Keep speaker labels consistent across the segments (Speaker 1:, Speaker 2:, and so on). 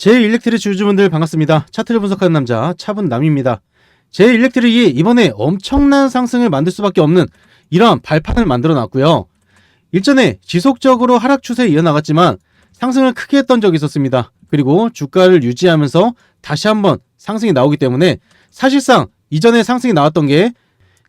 Speaker 1: 제일렉트릭 주주분들 반갑습니다. 차트를 분석하는 남자 차분남입니다. 제일렉트릭이 이번에 엄청난 상승을 만들 수밖에 없는 이러한 발판을 만들어 놨고요. 일전에 지속적으로 하락 추세에 이어나갔지만 상승을 크게 했던 적이 있었습니다. 그리고 주가를 유지하면서 다시 한번 상승이 나오기 때문에 사실상 이전에 상승이 나왔던 게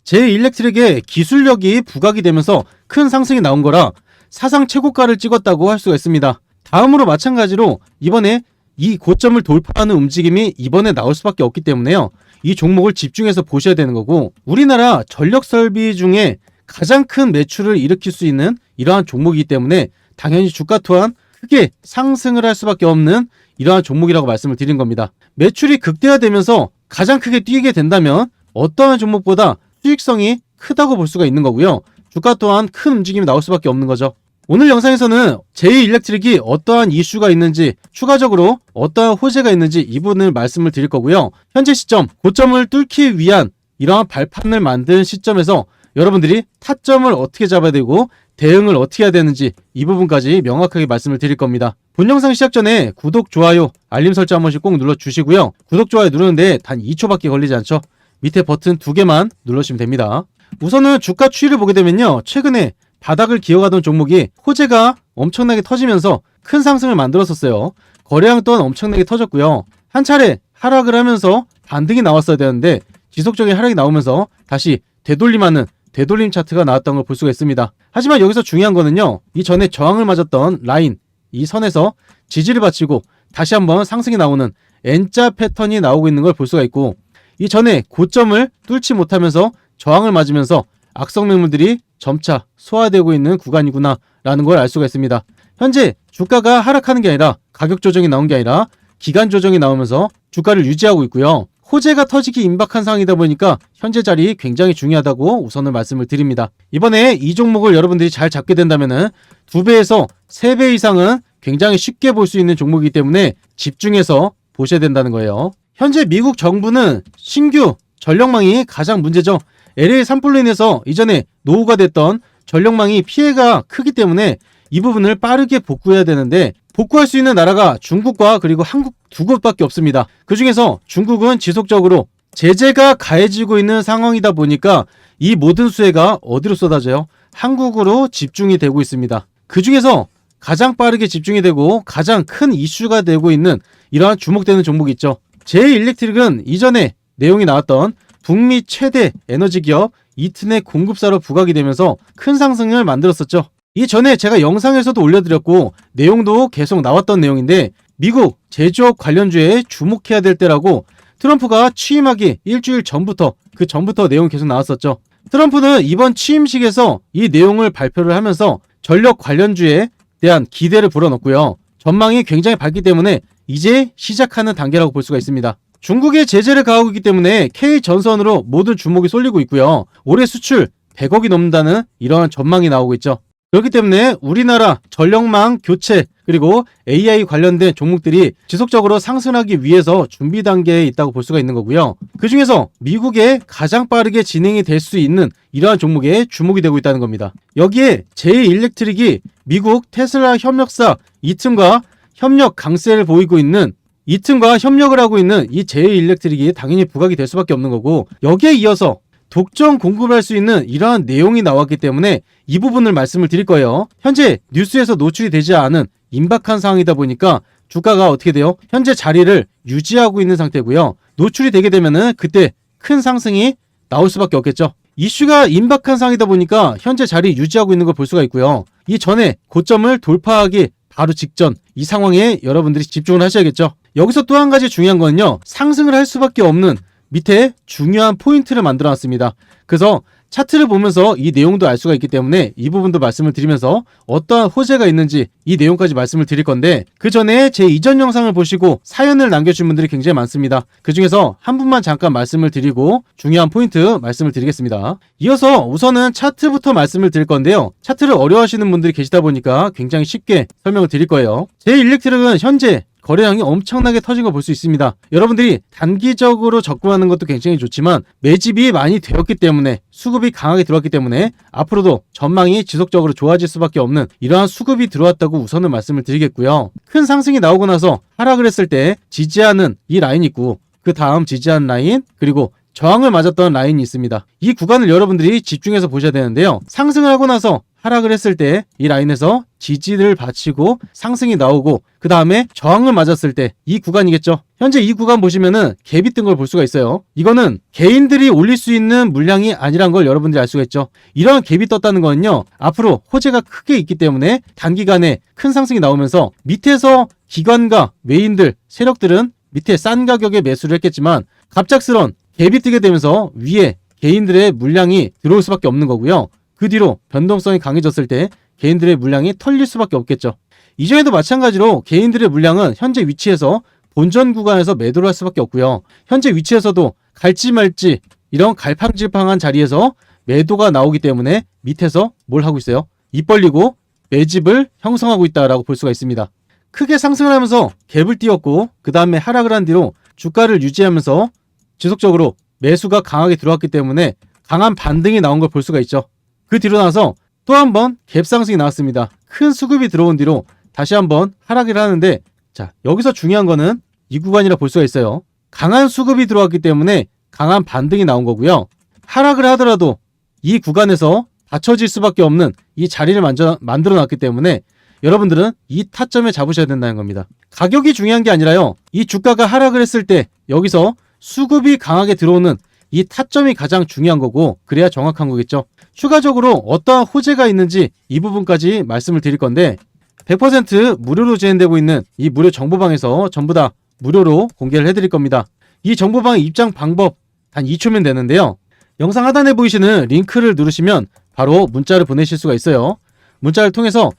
Speaker 1: 제일렉트릭의 기술력이 부각이 되면서 큰 상승이 나온 거라 사상 최고가를 찍었다고 할 수가 있습니다. 다음으로 마찬가지로 이번에 이 고점을 돌파하는 움직임이 이번에 나올 수밖에 없기 때문에요. 이 종목을 집중해서 보셔야 되는 거고, 우리나라 전력 설비 중에 가장 큰 매출을 일으킬 수 있는 이러한 종목이기 때문에 당연히 주가 또한 크게 상승을 할 수밖에 없는 이러한 종목이라고 말씀을 드린 겁니다. 매출이 극대화되면서 가장 크게 뛰게 된다면 어떠한 종목보다 수익성이 크다고 볼 수가 있는 거고요. 주가 또한 큰 움직임이 나올 수밖에 없는 거죠. 오늘 영상에서는 제이일렉트릭이 어떠한 이슈가 있는지, 추가적으로 어떠한 호재가 있는지 이 부분을 말씀을 드릴 거고요. 현재 시점, 고점을 뚫기 위한 이러한 발판을 만든 시점에서 여러분들이 타점을 어떻게 잡아야 되고 대응을 어떻게 해야 되는지 이 부분까지 명확하게 말씀을 드릴 겁니다. 본 영상 시작 전에 구독, 좋아요, 알림 설정 한 번씩 꼭 눌러주시고요. 구독, 좋아요 누르는데 단 2초밖에 걸리지 않죠. 밑에 버튼 2개만 눌러주시면 됩니다. 우선은 주가 추이를 보게 되면요, 최근에 바닥을 기어가던 종목이 호재가 엄청나게 터지면서 큰 상승을 만들었었어요. 거래량 또한 엄청나게 터졌고요. 한 차례 하락을 하면서 반등이 나왔어야 되는데 지속적인 하락이 나오면서 다시 되돌림하는 되돌림 차트가 나왔던 걸 볼 수가 있습니다. 하지만 여기서 중요한 거는요, 이 전에 저항을 맞았던 라인, 이 선에서 지지를 바치고 다시 한번 상승이 나오는 N자 패턴이 나오고 있는 걸 볼 수가 있고, 이 전에 고점을 뚫지 못하면서 저항을 맞으면서 악성 매물들이 점차 소화되고 있는 구간이구나 라는 걸 알 수가 있습니다. 현재 주가가 하락하는 게 아니라 가격 조정이 나온 게 아니라 기간 조정이 나오면서 주가를 유지하고 있고요. 호재가 터지기 임박한 상황이다 보니까 현재 자리 굉장히 중요하다고 우선은 말씀을 드립니다. 이번에 이 종목을 여러분들이 잘 잡게 된다면은 2배에서 3배 이상은 굉장히 쉽게 볼 수 있는 종목이기 때문에 집중해서 보셔야 된다는 거예요. 현재 미국 정부는 신규 전력망이 가장 문제죠. LA 산불로 인해서 이전에 노후가 됐던 전력망이 피해가 크기 때문에 이 부분을 빠르게 복구해야 되는데, 복구할 수 있는 나라가 중국과 그리고 한국 두 곳밖에 없습니다. 그 중에서 중국은 지속적으로 제재가 가해지고 있는 상황이다 보니까 이 모든 수혜가 어디로 쏟아져요? 한국으로 집중이 되고 있습니다. 그 중에서 가장 빠르게 집중이 되고 가장 큰 이슈가 되고 있는 이러한 주목되는 종목이 있죠. 제이일렉트릭은 이전에 내용이 나왔던 북미 최대 에너지 기업 이튼의 공급사로 부각이 되면서 큰 상승을 만들었었죠. 이전에 제가 영상에서도 올려드렸고 내용도 계속 나왔던 내용인데, 미국 제조업 관련주에 주목해야 될 때라고 트럼프가 취임하기 일주일 전부터, 그 전부터 내용이 계속 나왔었죠. 트럼프는 이번 취임식에서 이 내용을 발표를 하면서 전력 관련주에 대한 기대를 불어넣고요. 전망이 굉장히 밝기 때문에 이제 시작하는 단계라고 볼 수가 있습니다. 중국의 제재를 가하고 있기 때문에 K전선으로 모든 주목이 쏠리고 있고요. 올해 수출 100억이 넘는다는 이러한 전망이 나오고 있죠. 그렇기 때문에 우리나라 전력망 교체 그리고 AI 관련된 종목들이 지속적으로 상승하기 위해서 준비 단계에 있다고 볼 수가 있는 거고요. 그 중에서 미국에 가장 빠르게 진행이 될 수 있는 이러한 종목에 주목이 되고 있다는 겁니다. 여기에 제이일렉트릭이 미국 테슬라 협력사 이튼과 협력 강세를 보이고 있는, 이튼과 협력을 하고 있는 이 제이일렉트릭이 당연히 부각이 될 수밖에 없는 거고, 여기에 이어서 독점 공급할 수 있는 이러한 내용이 나왔기 때문에 이 부분을 말씀을 드릴 거예요. 현재 뉴스에서 노출이 되지 않은 임박한 상황이다 보니까 주가가 어떻게 돼요? 현재 자리를 유지하고 있는 상태고요. 노출이 되게 되면은 그때 큰 상승이 나올 수밖에 없겠죠. 이슈가 임박한 상황이다 보니까 현재 자리 유지하고 있는 걸 볼 수가 있고요. 이 전에 고점을 돌파하기 바로 직전 이 상황에 여러분들이 집중을 하셔야겠죠. 여기서 또 한 가지 중요한 거는요, 상승을 할 수밖에 없는 밑에 중요한 포인트를 만들어 놨습니다. 그래서 차트를 보면서 이 내용도 알 수가 있기 때문에 이 부분도 말씀을 드리면서 어떠한 호재가 있는지 이 내용까지 말씀을 드릴 건데, 그 전에 제 이전 영상을 보시고 사연을 남겨주신 분들이 굉장히 많습니다. 그 중에서 한 분만 잠깐 말씀을 드리고 중요한 포인트 말씀을 드리겠습니다. 이어서 우선은 차트부터 말씀을 드릴 건데요, 차트를 어려워하시는 분들이 계시다 보니까 굉장히 쉽게 설명을 드릴 거예요. 제이일렉트릭은 현재 거래량이 엄청나게 터진 걸 볼 수 있습니다. 여러분들이 단기적으로 접근하는 것도 굉장히 좋지만 매집이 많이 되었기 때문에 수급이 강하게 들어왔기 때문에 앞으로도 전망이 지속적으로 좋아질 수밖에 없는 이러한 수급이 들어왔다고 우선은 말씀을 드리겠고요. 큰 상승이 나오고 나서 하락을 했을 때 지지하는 이 라인이 있고 그 다음 지지하는 라인 그리고 저항을 맞았던 라인이 있습니다. 이 구간을 여러분들이 집중해서 보셔야 되는데요. 상승을 하고 나서 하락을 했을 때 이 라인에서 지지를 바치고 상승이 나오고 그 다음에 저항을 맞았을 때 이 구간이겠죠. 현재 이 구간 보시면은 갭이 뜬 걸 볼 수가 있어요. 이거는 개인들이 올릴 수 있는 물량이 아니란 걸 여러분들이 알 수가 있죠. 이런 갭이 떴다는 거는요. 앞으로 호재가 크게 있기 때문에 단기간에 큰 상승이 나오면서 밑에서 기관과 외인들, 세력들은 밑에 싼 가격에 매수를 했겠지만 갑작스런 갭이 뜨게 되면서 위에 개인들의 물량이 들어올 수밖에 없는 거고요. 그 뒤로 변동성이 강해졌을 때 개인들의 물량이 털릴 수밖에 없겠죠. 이전에도 마찬가지로 개인들의 물량은 현재 위치에서 본전 구간에서 매도를 할 수밖에 없고요. 현재 위치에서도 갈지 말지 이런 갈팡질팡한 자리에서 매도가 나오기 때문에 밑에서 뭘 하고 있어요? 입 벌리고 매집을 형성하고 있다라고 볼 수가 있습니다. 크게 상승을 하면서 갭을 띄웠고 그 다음에 하락을 한 뒤로 주가를 유지하면서 지속적으로 매수가 강하게 들어왔기 때문에 강한 반등이 나온 걸 볼 수가 있죠. 그 뒤로 나서 또 한 번 갭 상승이 나왔습니다. 큰 수급이 들어온 뒤로 다시 한번 하락을 하는데 자 여기서 중요한 거는 이 구간이라 볼 수가 있어요. 강한 수급이 들어왔기 때문에 강한 반등이 나온 거고요. 하락을 하더라도 이 구간에서 받쳐질 수밖에 없는 이 자리를 만들어 놨기 때문에 여러분들은 이 타점에 잡으셔야 된다는 겁니다. 가격이 중요한 게 아니라요. 이 주가가 하락을 했을 때 여기서 수급이 강하게 들어오는 이 타점이 가장 중요한 거고 그래야 정확한 거겠죠. 추가적으로 어떠한 호재가 있는지 이 부분까지 말씀을 드릴 건데 100% 무료로 진행되고 있는 이 무료 정보방에서 전부 다 무료로 공개를 해드릴 겁니다. 이 정보방 입장 방법 단 2초면 되는데요. 영상 하단에 보이시는 링크를 누르시면 바로 문자를 보내실 수가 있어요. 문자를 통해서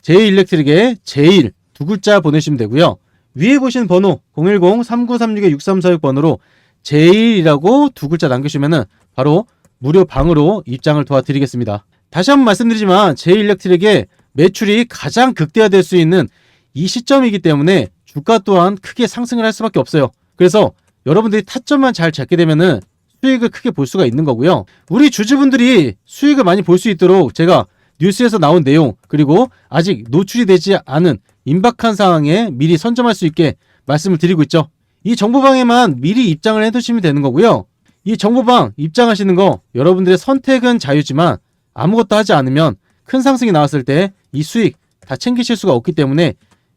Speaker 1: 제일일렉트릭의 제일 두 글자 보내시면 되고요. 위에 보시는 번호 010-3936-6346번으로 제일이라고 두 글자 남겨주시면 바로 무료 방으로 입장을 도와드리겠습니다. 다시 한번 말씀드리지만 제일일렉트릭의 매출이 가장 극대화될 수 있는 이 시점이기 때문에 주가 또한 크게 상승을 할 수밖에 없어요. 그래서 여러분들이 타점만 잘 잡게 되면은 수익을 크게 볼 수가 있는 거고요. 우리 주주분들이 수익을 많이 볼 수 있도록 제가 뉴스에서 나온 내용 그리고 아직 노출이 되지 않은 임박한 상황에 미리 선점할 수 있게 말씀을 드리고 있죠. 이 정보방에만 미리 입장을 해두시면 되는 거고요. 이 정보방 입장하시는 거 여러분들의 선택은 자유지만 아무것도 하지 않으면 큰 상승이 나왔을 때 이 수익 다 챙기실 수가 없기 때문에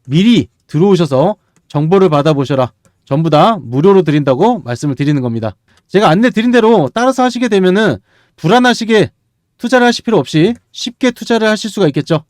Speaker 1: 미리 들어오셔서 정보를 받아보셔라. 전부 다 무료로 드린다고 말씀을 드리는 겁니다. 제가 안내 드린 대로 따라서 하시게 되면은 불안하시게 투자를 하실 필요 없이 쉽게 투자를 하실 수가 있겠죠.